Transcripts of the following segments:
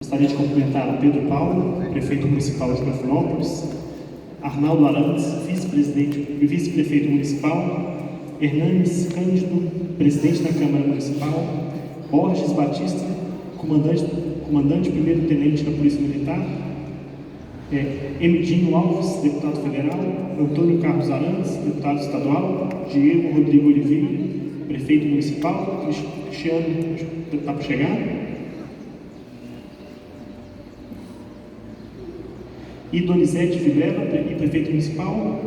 Gostaria de cumprimentar Pedro Paulo, prefeito municipal de Grafinópolis, Arnaldo Arantes, vice-prefeito municipal, Hernanes Cândido, presidente da Câmara Municipal, Borges Batista, comandante primeiro-tenente da Polícia Militar, Emidinho Alves, deputado federal, Antônio Carlos Arantes, deputado estadual, Diego Rodrigo Oliveira, prefeito municipal, Cristiano, está para chegar, e Donizete Vilela, prefeito municipal,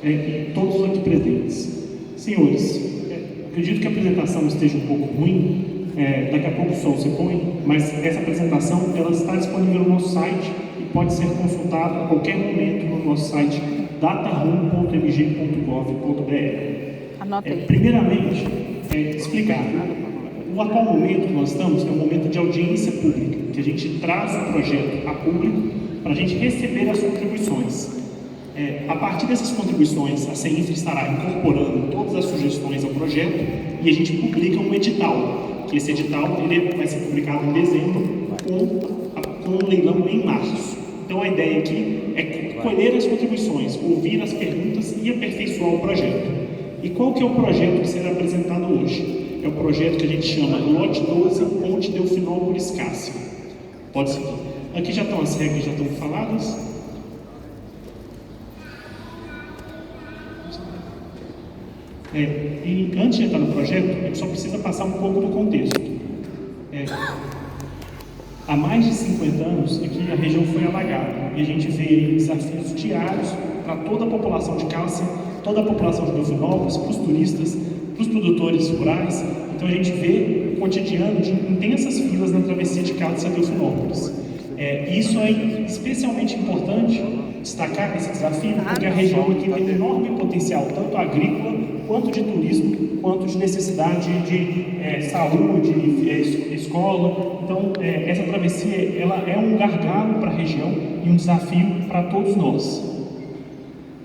e todos aqui presentes. Senhores, acredito que a apresentação esteja um pouco ruim, daqui a pouco o sol se põe, mas essa apresentação ela está disponível no nosso site e pode ser consultada a qualquer momento no nosso site dataroom.mg.gov.br. Primeiramente, explicar. O atual momento que nós estamos é um momento de audiência pública, que a gente traz o projeto a público para a gente receber as contribuições. A partir dessas contribuições, a CEINFRA estará incorporando todas as sugestões ao projeto e a gente publica um edital, que esse edital ele vai ser publicado em dezembro com um leilão em março. Então a ideia aqui é colher as contribuições, ouvir as perguntas e aperfeiçoar o projeto. E qual que é o projeto que será apresentado hoje? É o projeto que a gente chama Lote 12, Ponte Delfinópolis-Cássio. Pode seguir. Aqui já estão as regras, já estão faladas. E antes de entrar no projeto, a gente só precisa passar um pouco do contexto. Há mais de 50 anos, aqui a região foi alagada e a gente vê desafios diários para toda a população de Cássio, toda a população de Delfinópolis, para os turistas, para os produtores rurais. Então a gente vê o cotidiano de intensas filas na travessia de Cássio a Delfinópolis. Isso é especialmente importante destacar esse desafio, porque a região aqui tem um enorme potencial, tanto agrícola, quanto de turismo, quanto de necessidade de saúde, escola. Então, essa travessia ela é um gargalo para a região e um desafio para todos nós.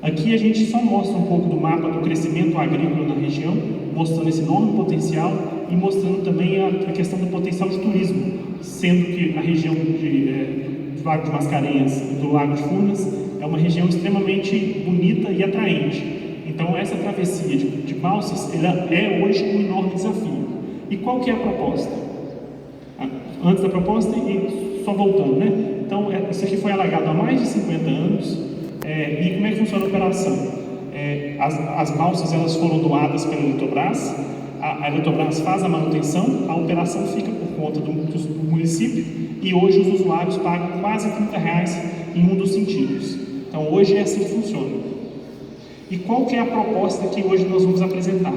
Aqui a gente só mostra um pouco do mapa do crescimento agrícola na região, mostrando esse enorme potencial e mostrando também a questão do potencial de turismo, sendo que a região do Lago de Mascarenhas e do Lago de Furnas é uma região extremamente bonita e atraente. Então essa travessia de balsas ela é hoje um enorme desafio. E qual que é a proposta? Antes da proposta e só voltando, né? Então isso aqui foi alagado há mais de 50 anos. E como é que funciona a operação? As balsas elas foram doadas pela Eletrobras, a Eletrobras faz a manutenção, a operação fica por conta do município e hoje os usuários pagam quase R$30 em um dos sentidos. Então hoje é assim que funciona. E qual que é a proposta que hoje nós vamos apresentar?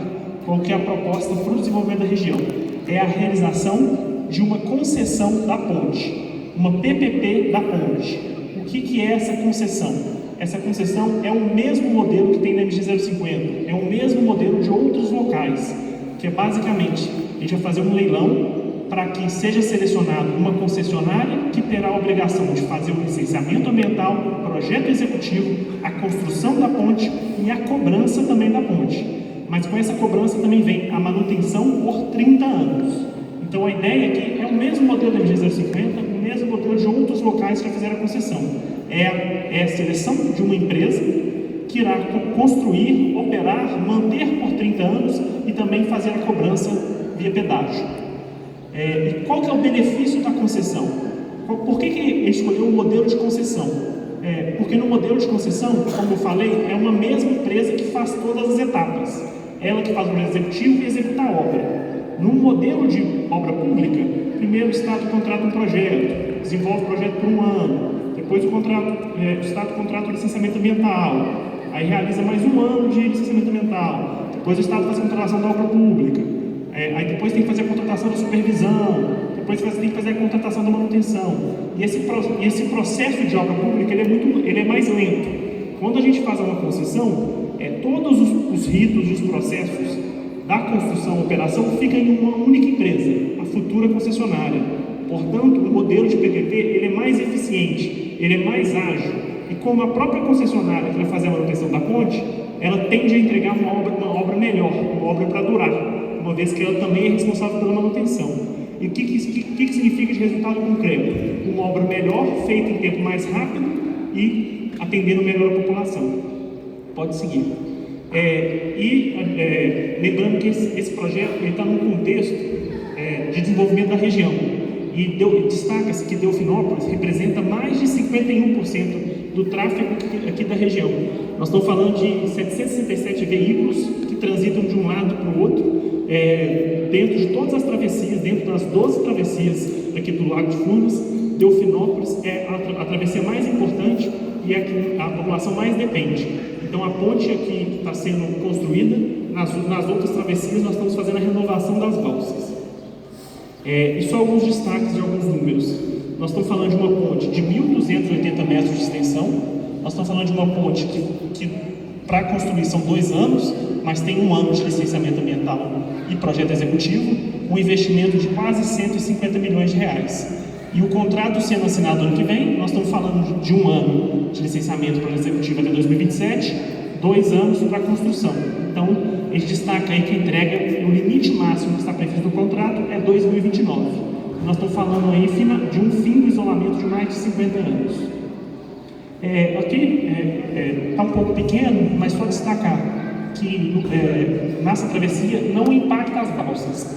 Qual que é a proposta para o desenvolvimento da região? É a realização de uma concessão da ponte, uma PPP da ponte. O que é essa concessão? Essa concessão é o mesmo modelo que tem na MG-050, é o mesmo modelo de outros locais, que é basicamente, a gente vai fazer um leilão para que seja selecionado uma concessionária que terá a obrigação de fazer o licenciamento ambiental, o projeto executivo, a construção da ponte e a cobrança também da ponte. Mas com essa cobrança também vem a manutenção por 30 anos. Então a ideia aqui é o mesmo modelo da MG-050, o mesmo modelo de outros locais que já fizeram a concessão. É a seleção de uma empresa que irá construir, operar, manter por 30 anos e também fazer a cobrança via pedágio. E qual que é o benefício da concessão? Por que ele escolheu o modelo de concessão? Porque no modelo de concessão, como eu falei, é uma mesma empresa que faz todas as etapas. Ela que faz o projeto executivo e executa a obra. No modelo de obra pública, primeiro o Estado contrata um projeto, desenvolve o projeto por um ano, depois o Estado contrata o licenciamento ambiental, aí realiza mais um ano de licenciamento ambiental, depois o Estado faz a contratação da obra pública, aí depois tem que fazer a contratação da supervisão, depois tem que fazer a contratação da manutenção. E esse processo de obra pública ele é mais lento. Quando a gente faz uma concessão, todos os ritos e os processos da construção e operação ficam em uma única empresa, a futura concessionária. Portanto, o modelo de PPP ele é mais eficiente, ele é mais ágil. E como a própria concessionária que vai fazer a manutenção da ponte, ela tende a entregar uma obra melhor, uma obra para durar, uma vez que ela também é responsável pela manutenção. E o que significa de resultado concreto? Uma obra melhor, feita em tempo mais rápido e atendendo melhor a população. Pode seguir. Lembrando que esse projeto está num contexto de desenvolvimento da região. E destaca-se que Delfinópolis representa mais de 51% do tráfego aqui da região. Nós estamos falando de 767 veículos que transitam de um lado para o outro, dentro de todas as travessias, dentro das 12 travessias aqui do Lago de Furnas. Delfinópolis é a travessia mais importante e a população mais depende. Então a ponte aqui está sendo construída, nas outras travessias nós estamos fazendo a renovação das balsas. E só alguns destaques de alguns números. Nós estamos falando de uma ponte de 1.280 metros de extensão. Nós estamos falando de uma ponte que para construir são 2 anos, mas tem 1 ano de licenciamento ambiental e projeto executivo, um investimento de quase 150 milhões de reais. E o contrato sendo assinado ano que vem, nós estamos falando de 1 ano de licenciamento para o executivo até 2027, 2 anos para a construção. Então, ele destaca aí que a entrega, o limite máximo que está previsto no contrato é 2029. Nós estamos falando aí de um fim do isolamento de mais de 50 anos. Aqui está um pouco pequeno, mas só destacar que nessa travessia não impacta as balsas.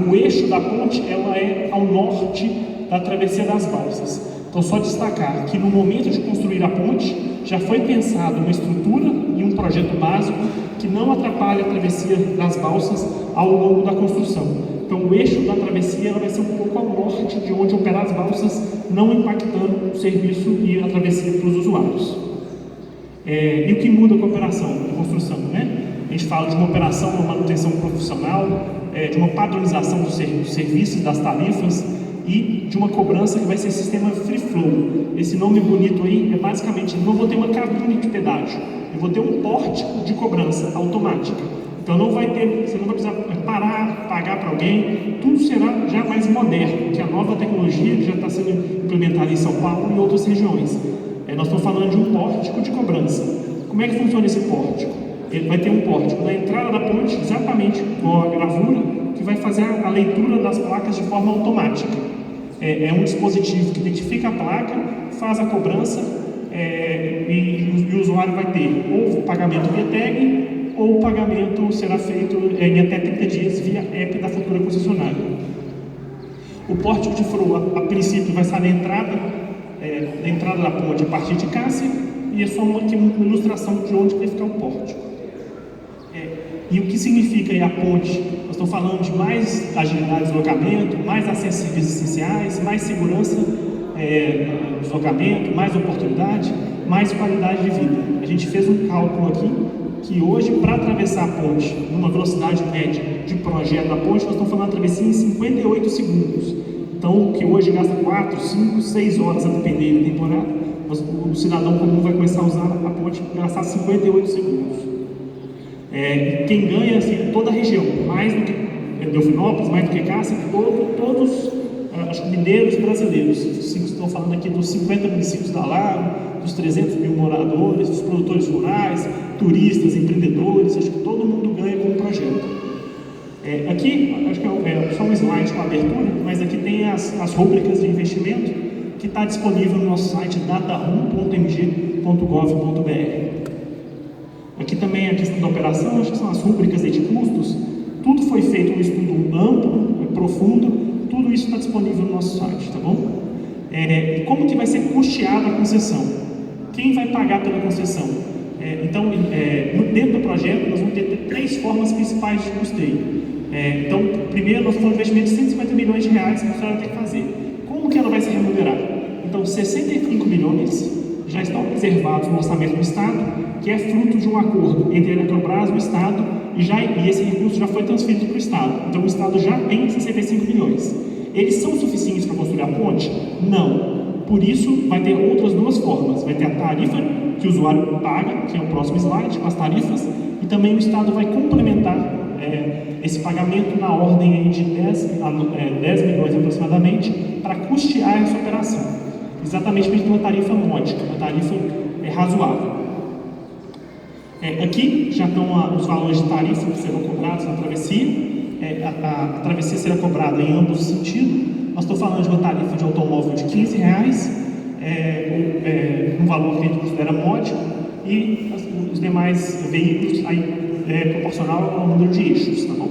O eixo da ponte ela é ao norte da travessia das balsas. Então, só destacar que no momento de construir a ponte, já foi pensado uma estrutura e um projeto básico que não atrapalha a travessia das balsas ao longo da construção. Então, o eixo da travessia ela vai ser um pouco ao norte de onde operar as balsas, não impactando o serviço e a travessia para os usuários. E o que muda com a operação de construção, né? A gente fala de uma operação, uma manutenção profissional, de uma padronização dos serviços, das tarifas e de uma cobrança que vai ser sistema free flow. Esse nome bonito aí é basicamente, eu não vou ter uma cabine de pedágio, eu vou ter um pórtico de cobrança automática. Então você não vai precisar parar, pagar para alguém, tudo será já mais moderno, que a nova tecnologia já está sendo implementada em São Paulo e em outras regiões. Nós estamos falando de um pórtico de cobrança. Como é que funciona esse pórtico? Ele vai ter um pórtico na entrada da ponte, exatamente com a gravura, que vai fazer a leitura das placas de forma automática. É um dispositivo que identifica a placa, faz a cobrança e o usuário vai ter ou o pagamento via tag ou o pagamento será feito em até 30 dias via app da futura concessionária. O pórtico de flow, a princípio, vai estar na entrada da ponte a partir de Cássia, e é só uma ilustração de onde vai ficar o pórtico. E o que significa aí a ponte? Nós estamos falando de mais agilidade de deslocamento, mais acesso a serviços essenciais, mais segurança no deslocamento, mais oportunidade, mais qualidade de vida. A gente fez um cálculo aqui que hoje, para atravessar a ponte numa velocidade média de projeto da ponte, nós estamos falando de travessia em 58 segundos. Então, que hoje gasta 4, 5, 6 horas a depender da temporada, o cidadão comum vai começar a usar a ponte para gastar 58 segundos. Quem ganha, assim, toda a região, mais do que Delfinópolis, mais do que Cássia, todos os mineiros brasileiros. Estão falando aqui dos 50 municípios da Lago, dos 300 mil moradores, dos produtores rurais, turistas, empreendedores, acho que todo mundo ganha com o projeto. Aqui, acho que é só um slide com a abertura, mas aqui tem as rúbricas de investimento que está disponível no nosso site dataroom.mg.gov.br. Aqui também a questão da operação, acho que são as rúbricas de custos. Tudo foi feito um estudo amplo, profundo, tudo isso está disponível no nosso site, tá bom? E como que vai ser custeada a concessão? Quem vai pagar pela concessão? Então, dentro do projeto, nós vamos ter 3 formas principais de custeio. Então, primeiro, nós estamos falando de investimento de 150 milhões de reais que a senhora tem que fazer. Como que ela vai ser remunerada? Então, 65 milhões já estão reservados no orçamento do Estado, que é fruto de um acordo entre a Eletrobras e o Estado, e esse recurso já foi transferido para o Estado. Então, o Estado já tem 65 milhões. Eles são suficientes para construir a ponte? Não. Por isso, vai ter outras 2 formas. Vai ter a tarifa que o usuário paga, que é o próximo slide, com as tarifas, e também o Estado vai complementar esse pagamento na ordem de 10 milhões aproximadamente, para custear essa operação. Exatamente para a gente ter uma tarifa módica, uma tarifa razoável. Aqui já estão os valores de tarifa que serão cobrados na travessia. a travessia será cobrada em ambos os sentidos. Nós estamos falando de uma tarifa de automóvel de R$15, um valor que a gente considera módico, e os demais veículos aí, proporcional ao número de eixos, tá bom?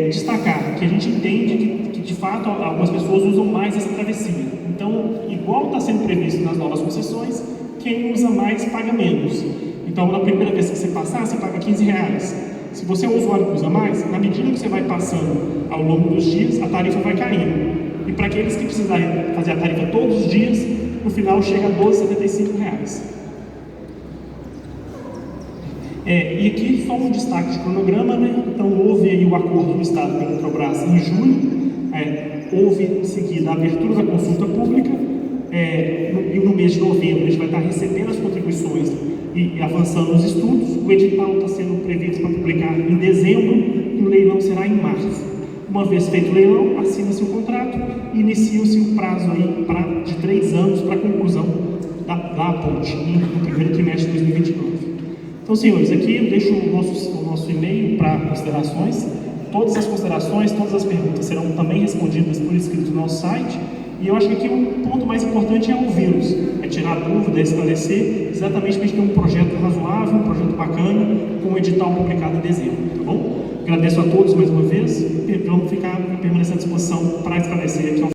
Destacar que a gente entende que de fato algumas pessoas usam mais essa travessia. Então, igual está sendo previsto nas novas concessões, quem usa mais paga menos. Então, na primeira vez que você passar, você paga R$15. Se você é um usuário que usa mais, na medida que você vai passando ao longo dos dias, a tarifa vai caindo. E para aqueles que precisarem fazer a tarifa todos os dias, no final chega a R$12,75. E aqui só um destaque de cronograma, né? Então houve aí o acordo do Estado com a Eletrobras em julho, houve em seguida a abertura da consulta pública, e no mês de novembro a gente vai estar recebendo as contribuições e avançando os estudos. O edital está sendo previsto para publicar em dezembro e o leilão será em março. Uma vez feito o leilão, assina-se o contrato e inicia-se o prazo aí de 3 anos para a conclusão da ponte, no primeiro trimestre de 2029. Então, senhores, aqui eu deixo o nosso e-mail para considerações. Todas as considerações, todas as perguntas serão também respondidas por escrito no nosso site. E eu acho que aqui o ponto mais importante é ouvi-los, tirar dúvida, esclarecer, exatamente para a gente ter um projeto razoável, um projeto bacana, com o edital publicado em dezembro, tá bom? Agradeço a todos mais uma vez e vamos permanecer à disposição para esclarecer aqui ao